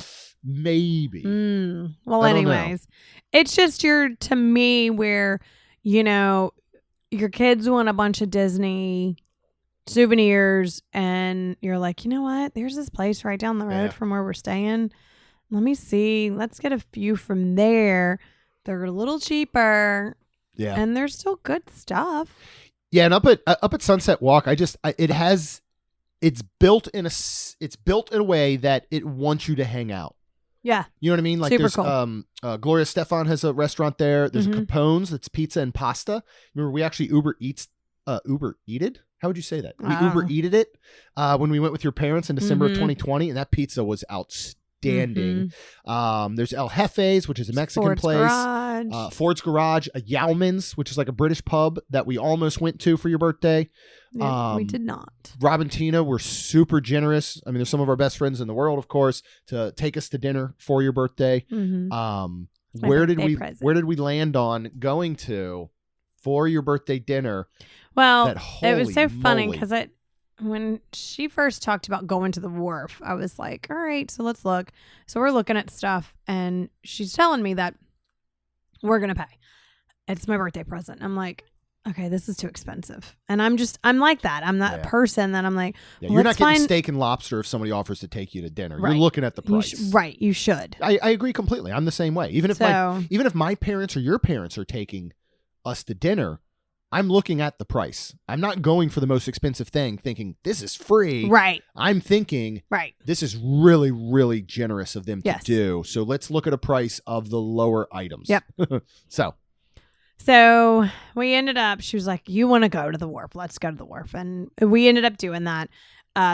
Maybe. Well, I don't know. anyways, it's just to me where, you know, your kids want a bunch of Disney souvenirs and you're like, you know what? There's this place right down the road Yeah. from where we're staying. Let me see. Let's get a few from there. They're a little cheaper Yeah. and they're still good stuff. Yeah, and up at Sunset Walk, it's built in a way that it wants you to hang out. Yeah. You know what I mean? Like Super there's cool. Gloria Stefan has a restaurant there. There's Mhm. a Capone's that's pizza and pasta. Remember, we actually Uber Eated? How would you say that? We Uber Eated it when we went with your parents in December of Mhm. 2020, and that pizza was outstanding. There's El Jefe's, which is a Mexican Ford's place. Garage. Ford's Garage, a Yowman's, which is like a British pub that we almost went to for your birthday. Yeah, we did not. Rob and Tina were super generous. I mean, they're some of our best friends in the world, of course, to take us to dinner for your birthday. Mhm. My Where did birthday we present. land on going to for your birthday dinner? Well, That it was so holy funny moly. because when she first talked about going to the Wharf, I was like, all right, so let's look. So we're looking at stuff and she's telling me that we're going to pay. It's my birthday present. I'm like, okay, this is too expensive. And I'm like that. I'm that Yeah. person that I'm like, Yeah, well, you're not let's getting find- steak and lobster if somebody offers to take you to dinner. Right. You're looking at the you price. you should. I agree completely. I'm the same way. Even if my parents or your parents are taking us to dinner, I'm looking at the price. I'm not going for the most expensive thing thinking this is free. Right. I'm thinking Right. this is really, really generous of them Yes. to do. So let's look at a price of the lower items. Yep. So we ended up, she was like, you want to go to the Wharf? Let's go to the Wharf. And we ended up doing that.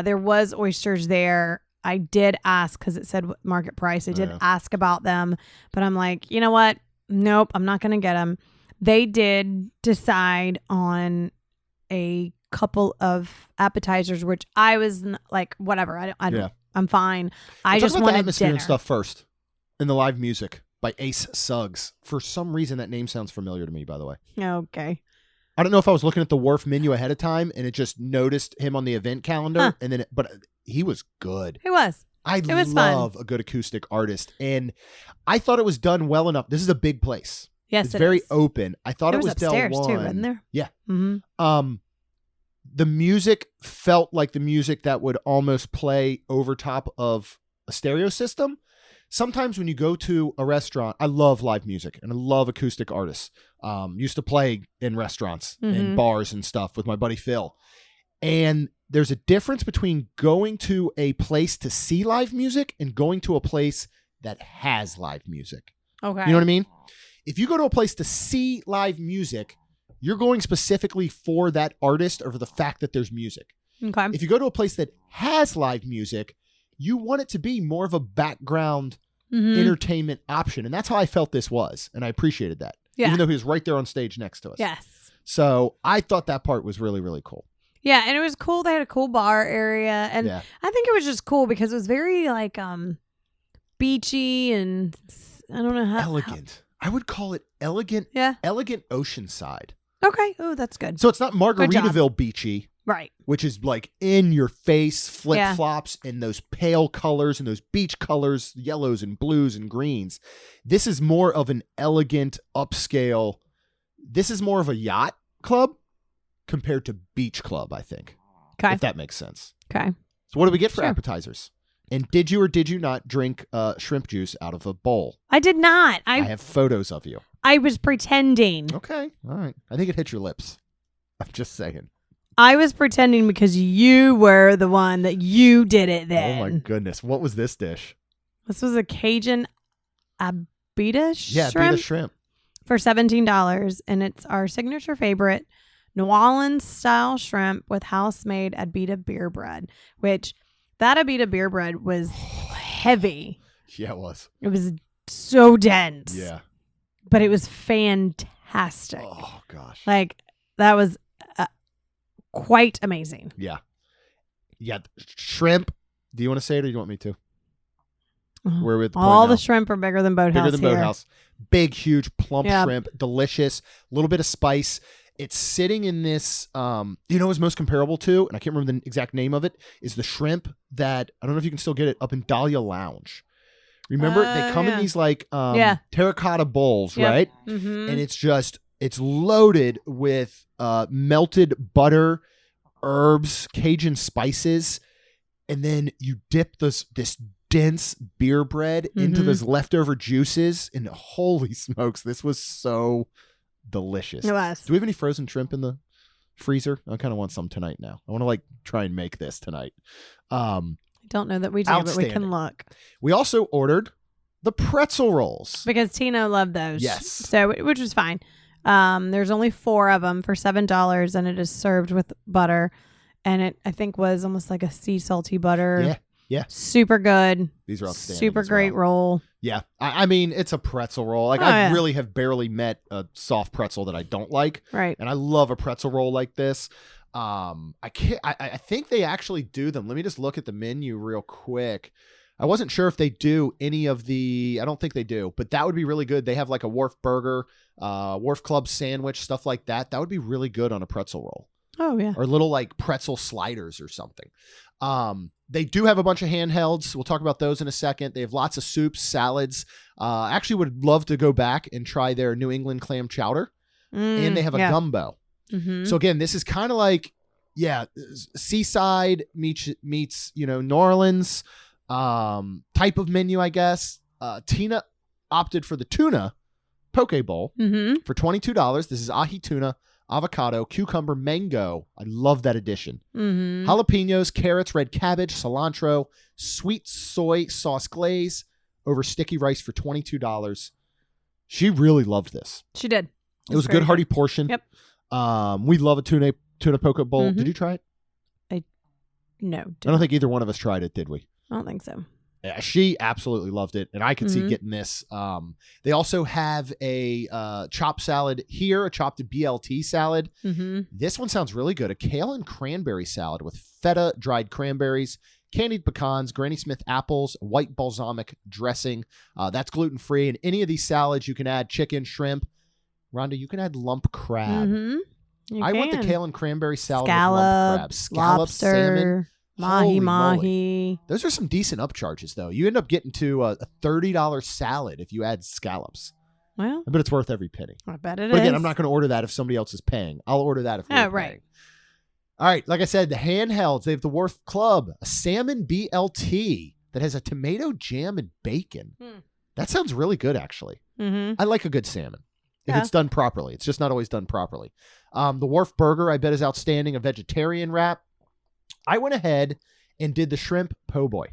There was oysters there. I did ask because it said market price. I did Yeah. ask about them, but I'm like, you know what? Nope, I'm not going to get them. They did decide on a couple of appetizers, which I was like, whatever. I don't. Yeah. I'm fine. I Let's just talk about wanted the atmosphere dinner. and stuff first. And the live music by Ace Suggs. For some reason, that name sounds familiar to me, by the way. Okay. I don't know if I was looking at the Wharf menu ahead of time and it just noticed him on the event calendar. Huh. And then, but he was good. It was. I was love a good acoustic artist. And I thought it was done well enough. This is a big place. Yes, It's it very is. open. I thought it was Del upstairs One. too, wasn't there? Yeah. Mm-hmm. The music felt like the music that would almost play over top of a stereo system. Sometimes when you go to a restaurant, I love live music and I love acoustic artists. Used to play in restaurants and Mhm. bars and stuff with my buddy Phil. And there's a difference between going to a place to see live music and going to a place that has live music. Okay. You know what I mean? If you go to a place to see live music, you're going specifically for that artist or for the fact that there's music. Okay. If you go to a place that has live music, you want it to be more of a background Mhm. entertainment option. And that's how I felt this was. And I appreciated that. Yeah. Even though he was right there on stage next to us. Yes. So I thought that part was really, really cool. Yeah, and it was cool. They had a cool bar area, and Yeah. I think it was just cool because it was very like beachy and I don't know how Elegant. I would call it elegant. Yeah. Elegant oceanside. Okay. Oh, that's good. So it's not Good job. Margaritaville beachy, Right. which is like in your face flip flops and those pale colors and those beach colors, yellows and blues and greens. This is more of an elegant upscale. This is more of a yacht club compared to beach club, I think. Okay. If that makes sense. Okay. So what do we get for Sure. appetizers? And did you or did you not drink shrimp juice out of a bowl? I did not. I have photos of you. I was pretending. Okay. All right. I think it hit your lips. I'm just saying. I was pretending because you were the one that you did it then. Oh my goodness. What was this dish? This was a Cajun Abita shrimp. Yeah, Abita shrimp. For $17. And it's our signature favorite New Orleans style shrimp with house-made Abita beer bread, which that Abita beer bread was heavy. Yeah, it was. It was so dense. Yeah. But it was fantastic. Oh, gosh. Like, that was quite amazing. Yeah. Yeah. Shrimp. Do you want to say it or do you want me to? We're at the point All now. the shrimp are bigger than Boathouse. Bigger than here. Boathouse. Big, huge, plump Yep. shrimp. Delicious. A little bit of spice. It's sitting in this, you know, is most comparable to, and I can't remember the exact name of it, is the shrimp that, I don't know if you can still get it, up in Dahlia Lounge. Remember, they come in these like terracotta bowls, right? Mm-hmm. And it's loaded with melted butter, herbs, Cajun spices, and then you dip this dense beer bread into those leftover juices, and holy smokes, this was so delicious. It was. Do we have any frozen shrimp in the freezer? I kind of want some tonight now. I want to like try and make this tonight. I don't know that we do, but we Outstanding. can look. We also ordered the pretzel rolls. Because Tino loved those. Yes. So, which was fine. There's only 4 of them for $7, and it is served with butter. And it, I think, was almost like a sea salty butter. Yeah. Yeah. Super good. These are outstanding. Super as great well. roll. Yeah. I mean, it's a pretzel roll. Like, Oh, I yeah. really have barely met a soft pretzel that I don't like. Right. And I love a pretzel roll like this. I think they actually do them. Let me just look at the menu real quick. I wasn't sure if they do any of the, I don't think they do, but that would be really good. They have like a Wharf burger, Wharf Club sandwich, stuff like that. That would be really good on a pretzel roll. Oh, yeah. Or little like pretzel sliders or something. They do have a bunch of handhelds. We'll talk about those in a second. They have lots of soups, salads. I actually would love to go back and try their New England clam chowder. And they have a gumbo. Mm-hmm. So again, this is kind of like, seaside meets, New Orleans type of menu, I guess. Tina opted for the tuna poke bowl for $22. This is ahi tuna, avocado, cucumber, mango. I love that addition. Jalapenos, carrots, red cabbage, cilantro, sweet soy sauce glaze over sticky rice for $22. She really loved this. She did. It was a good hearty portion. Yep. We love a tuna poke bowl. Mm-hmm. Did you try it? No. I don't think either one of us tried it, did we? I don't think so. Yeah, she absolutely loved it, and I could see getting this. They also have a chopped salad here, a chopped BLT salad. This one sounds really good. A kale and cranberry salad with feta, dried cranberries, candied pecans, Granny Smith apples, white balsamic dressing. That's gluten-free. And any of these salads, you can add chicken, shrimp. Rhonda, you can add lump crab. I want the kale and cranberry salad with lump crab. Scallops, lobster, salmon. mahi Holy moly. mahi. Those are some decent upcharges, though. You end up getting to a $30 salad if you add scallops. Well, I bet it's worth every penny. I bet it is. But again, I'm not going to order that if somebody else is paying. I'll order that if we're right. paying. All right. Like I said, the handhelds, they have the Wharf Club, a salmon BLT that has a tomato jam and bacon. That sounds really good, actually. I like a good salmon if it's done properly. It's just not always done properly. The Wharf Burger, I bet, is outstanding. A vegetarian wrap. I went ahead and did the shrimp po' boy.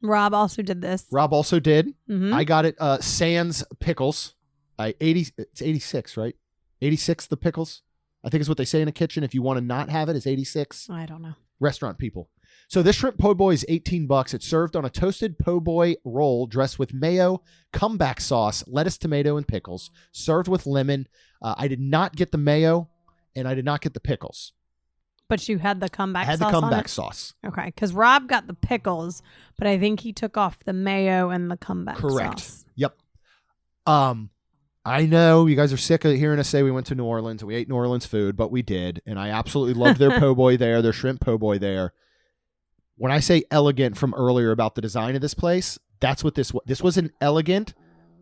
Rob also did this. Rob also did. Mm-hmm. I got it sans pickles. It's 86, right? 86 the pickles. I think is what they say in a kitchen. If you want to not have it, it's 86. I don't know. Restaurant people. So this shrimp po' boy is $18. It's served on a toasted po' boy roll dressed with mayo, comeback sauce, lettuce, tomato, and pickles. Served with lemon. I did not get the mayo, and I did not get the pickles. But you had the comeback sauce. I had the comeback sauce. Okay, because Rob got the pickles, but I think he took off the mayo and the comeback Correct. sauce. Yep. I know you guys are sick of hearing us say we went to New Orleans and we ate New Orleans food, but we did, and I absolutely loved their po' boy there, their shrimp po' boy there. When I say elegant from earlier about the design of this place, that's what this was. This was an elegant,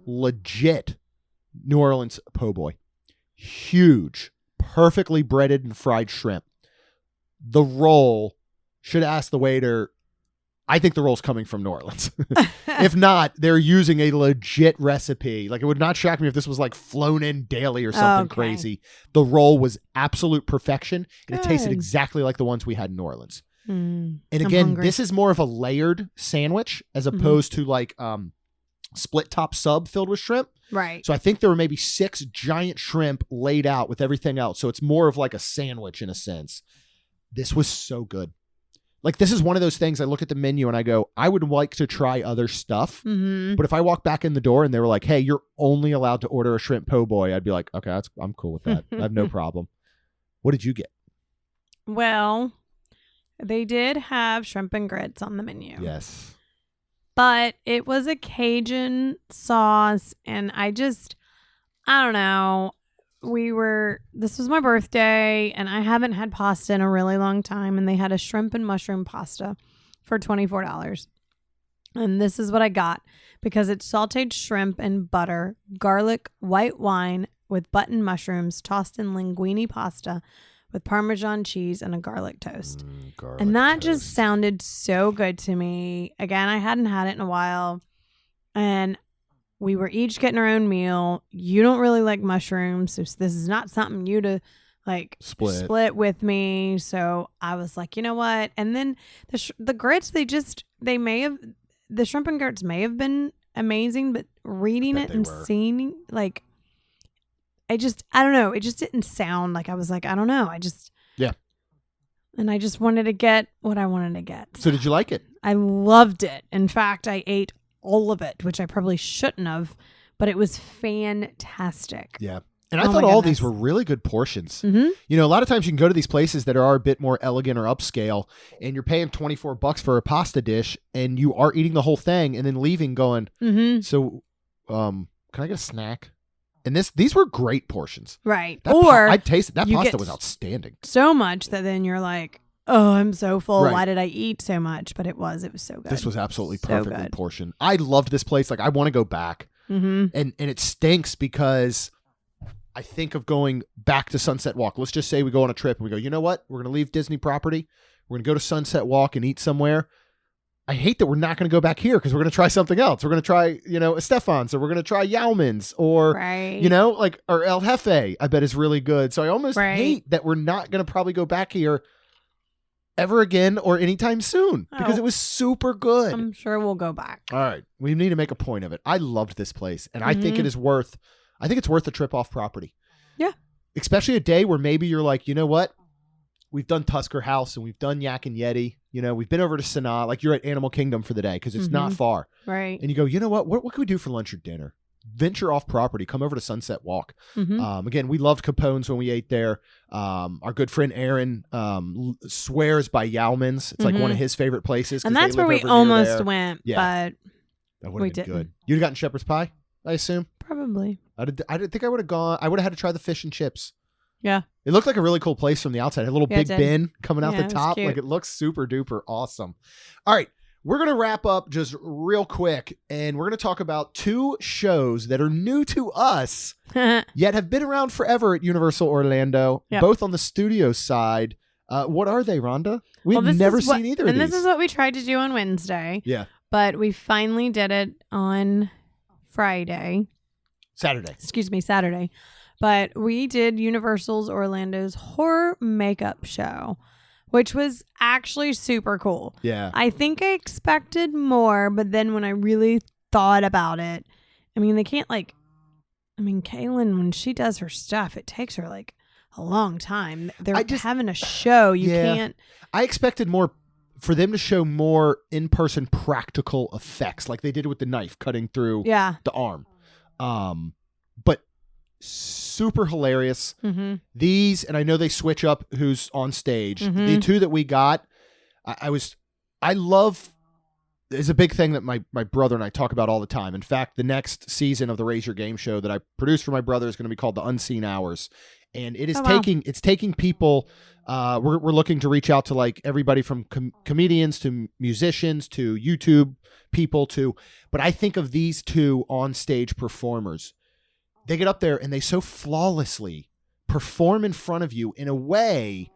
legit New Orleans po' boy. Huge, perfectly breaded and fried shrimp. The roll, should ask the waiter, I think the roll's coming from New Orleans. If not, they're using a legit recipe. Like, it would not shock me if this was like flown in daily or something crazy. The roll was absolute perfection, and it tasted exactly like the ones we had in New Orleans. And again, this is more of a layered sandwich as opposed to like split top sub filled with shrimp. Right. So I think there were maybe 6 giant shrimp laid out with everything else. So it's more of like a sandwich in a sense. This was so good. Like, this is one of those things I look at the menu and I go, I would like to try other stuff. But if I walk back in the door and they were like, hey, you're only allowed to order a shrimp po' boy, I'd be like, okay, I'm cool with that. I have no problem. What did you get? Well, they did have shrimp and grits on the menu. Yes. But it was a Cajun sauce, and I don't know. This was my birthday, and I haven't had pasta in a really long time, and they had a shrimp and mushroom pasta for $24. And this is what I got, because it's sauteed shrimp and butter, garlic, white wine with button mushrooms, tossed in linguine pasta with Parmesan cheese and a garlic toast. And that just sounded so good to me. Again, I hadn't had it in a while, and we were each getting our own meal. You don't really like mushrooms, so this is not something you to like split with me. So I was like, you know what? And then the grits, the shrimp and grits may have been amazing, but reading it and seeing, like, I don't know. It just didn't sound like, I was like, I don't know. And I just wanted to get what I wanted to get. So did you like it? I loved it. In fact, I ate all of it, which I probably shouldn't have, but it was fantastic. Yeah. And I thought all these were really good portions. You know, a lot of times you can go to these places that are a bit more elegant or upscale, and you're paying $24 for a pasta dish, and you are eating the whole thing and then leaving going, so can I get a snack? And these were great portions. Right. I tasted that pasta was outstanding. So much that then you're like, oh, I'm so full. Right. Why did I eat so much? But it was so good. This was absolutely perfectly portioned. I loved this place. Like, I want to go back. And it stinks because I think of going back to Sunset Walk. Let's just say we go on a trip and we go, you know what? We're going to leave Disney property. We're going to go to Sunset Walk and eat somewhere. I hate that we're not going to go back here because we're going to try something else. We're going to try, Estefan's, or we're going to try Yauman's, or, or El Jefe, I bet is really good. So I almost hate that we're not going to probably go back here ever again or anytime soon because it was super good. I'm sure we'll go back. All right. We need to make a point of it. I loved this place, and I think it's worth a trip off property. Yeah. Especially a day where maybe you're like, you know what? We've done Tusker House and we've done Yak and Yeti. We've been over to Sanaa. Like, you're at Animal Kingdom for the day because it's not far. Right. And you go, you know what? What can we do for lunch or dinner? Venture off property. Come over to Sunset Walk. Again, we loved Capone's when we ate there. Our good friend Aaron swears by Yauman's. It's like one of his favorite places. And that's where we almost went, but that would have been good. You'd have gotten shepherd's pie, I assume? Probably. I didn't think I would have gone. I would have had to try the fish and chips. Yeah. It looked like a really cool place from the outside. It had a little big bin coming out the top. Like, it looks super duper awesome. All right. We're going to wrap up just real quick, and we're going to talk about 2 shows that are new to us, yet have been around forever at Universal Orlando, both on the studio side. What are they, Rhonda? We've never seen either of these. And this is what we tried to do on Wednesday. Yeah. But we finally did it on Saturday. But we did Universal's Orlando's horror makeup show, which was actually super cool. Yeah. I think I expected more, but then when I really thought about it, I mean, Kaylin, when she does her stuff, it takes her like a long time. They're having a show. You can't. I expected more for them to show more in-person practical effects like they did with the knife cutting through the arm. But super hilarious. These, and I know they switch up who's on stage. The 2 that we got, I love, is a big thing that my brother and I talk about all the time. In fact, the next season of the Raise Your Game show that I produced for my brother is going to be called The Unseen Hours. And it is taking people, we're looking to reach out to like everybody from comedians to musicians to YouTube people but I think of these 2 on stage performers. They get up there and they so flawlessly perform in front of you in a way.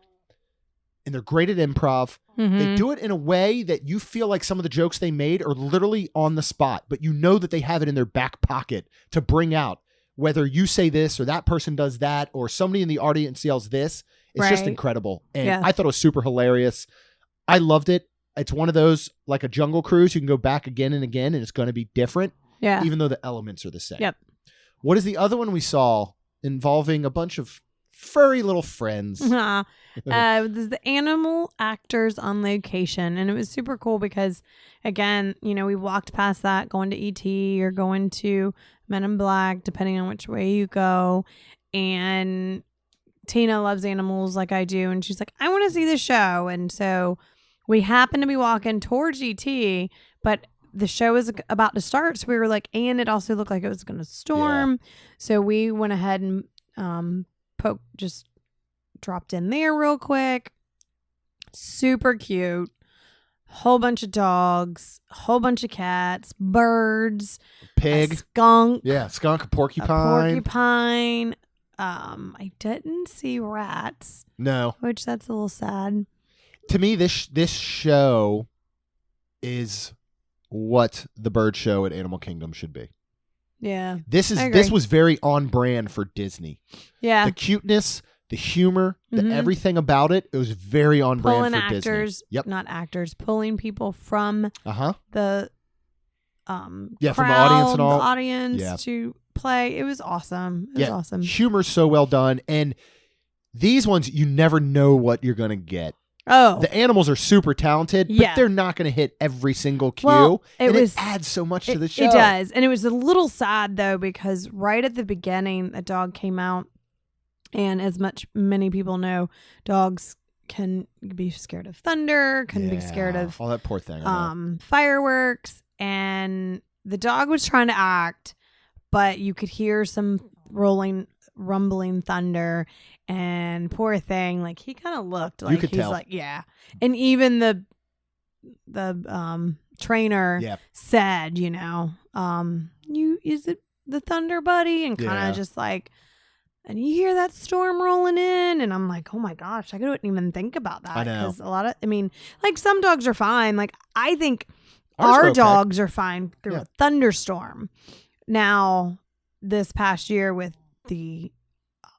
and they're great at improv. Mhm. They do it in a way that you feel like some of the jokes they made are literally on the spot, but you know that they have it in their back pocket to bring out, whether you say this or that person does that or somebody in the audience yells this. It's just Right. incredible. And Yeah. I thought it was super hilarious. I loved it. It's one of those, like a Jungle Cruise, you can go back again and again, and it's going to be different, Yeah. even though the elements are the same. Yep. What is the other one we saw involving a bunch of furry little friends? This is the animal actors on location, and it was super cool because, again, we walked past that going to ET or going to Men in Black, depending on which way you go, and Tina loves animals like I do, and she's like, I want to see the show, and so we happened to be walking towards ET, but the show is about to start, so we were like, and it also looked like it was going to storm, so we went ahead and just dropped in there real quick. Super cute. Whole bunch of dogs, whole bunch of cats, birds, Pig. a skunk, Yeah, skunk, a a porcupine. porcupine. I didn't see rats, No. which that's a little sad. To me, this show is what the bird show at Animal Kingdom should be. Yeah. This I agree. was very on brand for Disney. Yeah. The cuteness, the humor, the Mhm. everything about it was very on brand Pulling for actors, Disney. Yep. not actors, pulling people from Uh-huh. the Yeah, crowd, from the audience and all. the audience Yeah. to play. It was awesome. It was awesome. Humor's so well done. And these ones, you never know what you're going to get. Oh, The animals are super talented, but Yeah. they're not going to hit every single cue. Well, it and was- it adds so much to it, the show. it does. And it was a little sad though, because right at the beginning, a dog came out, and as many people know, dogs can be scared of thunder, can be scared Yeah. of all that poor thing. I know. fireworks, and the dog was trying to act, but you could hear some rumbling thunder, and poor thing, like he kind of looked like could he's tell. like, yeah. And even the trainer Yeah. said, is it the thunder, buddy? And kind of Yeah. just like, and you hear that storm rolling in, and I'm like, oh my gosh, I couldn't even think about that. I know. Because like some dogs are fine. Like I think Ours are our okay. dogs are fine through Yeah. a thunderstorm. Now, this past year with the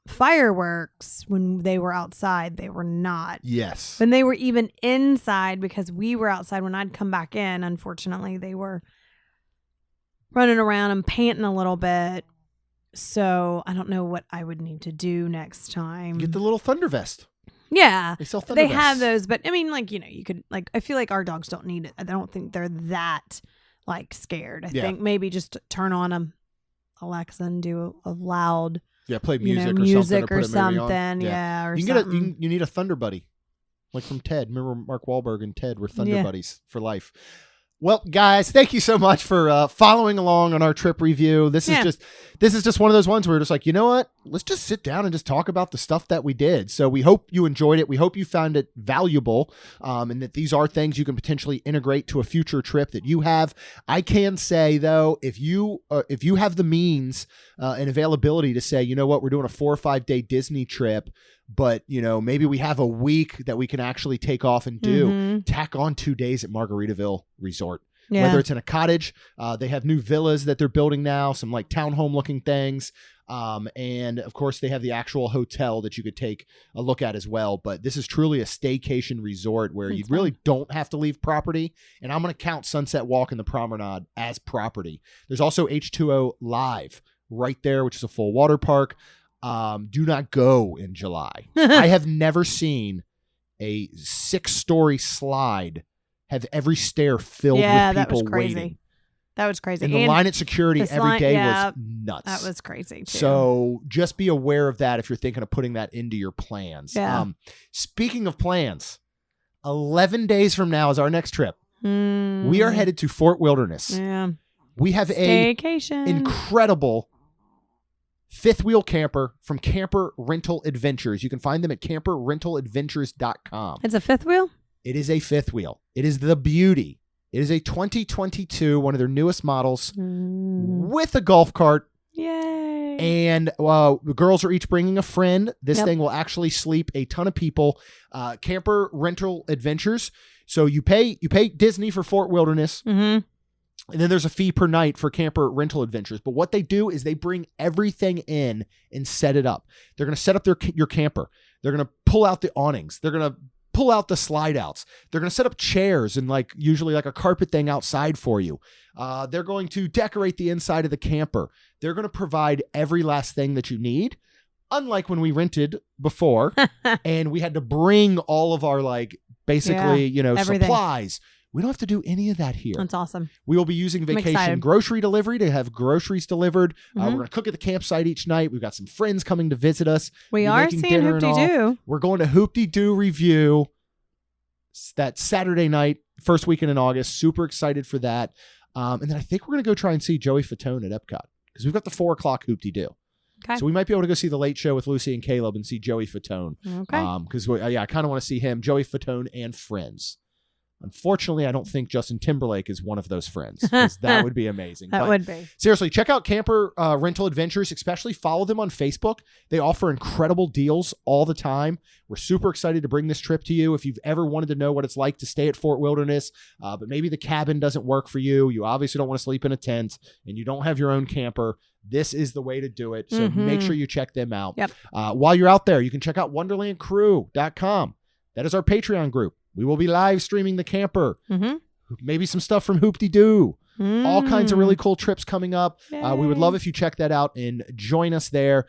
fireworks, when they were outside, they were not. Yes. When they were even inside, because we were outside when I'd come back in, unfortunately, they were running around and panting a little bit. So I don't know what I would need to do next time. Get the little thunder vest. Yeah. They sell thunder They vests. have those, but I mean, like, you could, like, I feel like our dogs don't need it. I don't think they're that, like, scared. I Yeah. think maybe just turn on Alexa and do a loud, Yeah, play music music or or something. Or put a movie on. something. Yeah. Or You something. you need a thunder buddy, like from Ted. Remember Mark Wahlberg and Ted were thunder Yeah. buddies for life. Well, guys, thank you so much for following along on our trip review. This is just one of those ones where we're just like, you know what? Let's just sit down and just talk about the stuff that we did. So we hope you enjoyed it. We hope you found it valuable, and that these are things you can potentially integrate to a future trip that you have. I can say though, if you have the means and availability to say, you know what, we're doing a 4 or 5 day Disney trip, but maybe we have a week that we can actually take off and do. Mhm. Tack on 2 days at Margaritaville Resort. Yeah. Whether it's in a cottage, they have new villas that they're building now, some like townhome looking things. And of course they have the actual hotel that you could take a look at as well. But this is truly a staycation resort where you really don't have to leave property. And I'm going to count Sunset Walk and the Promenade as property. There's also H2O Live right there, which is a full water park. Do not go in July. I have never seen a 6-story slide have every stair filled with that people was crazy. waiting. That was crazy. And the line at security the every line- day yeah, was nuts. That was crazy too. So just be aware of that if you're thinking of putting that into your plans. Yeah. Speaking of plans, 11 days from now is our next trip. We are headed to Fort Wilderness. Yeah. We have a Staycation. incredible fifth wheel camper from Camper Rental Adventures. You can find them at camperrentaladventures.com. It's a fifth wheel? It is a fifth wheel. It is the beauty. It is a 2022, one of their newest models, with a golf cart. Yay. And the girls are each bringing a friend. This Yep. thing will actually sleep a ton of people. Camper rental adventures. So you pay Disney for Fort Wilderness. Mm-hmm. And then there's a fee per night for camper rental adventures. But what they do is they bring everything in and set it up. They're going to set up your camper. They're going to pull out the awnings. They're going to pull out the slide outs. They're going to set up chairs and usually a carpet thing outside for you. They're going to decorate the inside of the camper. They're going to provide every last thing that you need. Unlike when we rented before and we had to bring all of our everything. Supplies. We don't have to do any of that here. That's awesome. We will be using vacation grocery delivery to have groceries delivered. Mm-hmm. We're going to cook at the campsite each night. We've got some friends coming to visit us. We are seeing Hoop-Dee-Doo. We're going to Hoop-Dee-Doo review that Saturday night, first weekend in August. Super excited for that. And then I think we're going to go try and see Joey Fatone at Epcot because we've got the 4:00 Hoop-Dee-Doo. Okay. So we might be able to go see the late show with Lucy and Caleb and see Joey Fatone. Okay. Because I kind of want to see him, Joey Fatone, and friends. Unfortunately, I don't think Justin Timberlake is one of those friends. 'Cause that would be amazing. That would be. Seriously, check out Camper Rental Adventures, especially follow them on Facebook. They offer incredible deals all the time. We're super excited to bring this trip to you. If you've ever wanted to know what it's like to stay at Fort Wilderness, but maybe the cabin doesn't work for you, you obviously don't want to sleep in a tent, and you don't have your own camper, this is the way to do it. So make sure you check them out. Yep. While you're out there, you can check out wonderlandcrew.com. That is our Patreon group. We will be live streaming the camper. Mm-hmm. Maybe some stuff from Hoop-Dee-Doo. All kinds of really cool trips coming up. We would love if you check that out and join us there.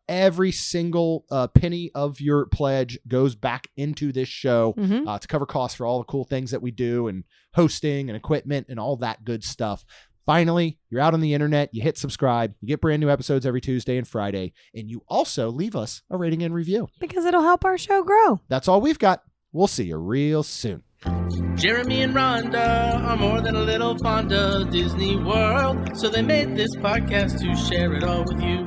Every single penny of your pledge goes back into this show to cover costs for all the cool things that we do and hosting and equipment and all that good stuff. Finally, you're out on the internet, you hit subscribe, you get brand new episodes every Tuesday and Friday, and you also leave us a rating and review. Because it'll help our show grow. That's all we've got. We'll see you real soon. Jeremy and Rhonda are more than a little fond of Disney World, so they made this podcast to share it all with you.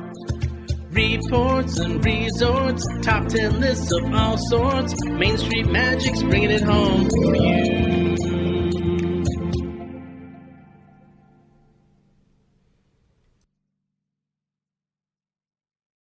Reports and resorts, top 10 lists of all sorts, Main Street Magic's bringing it home for you.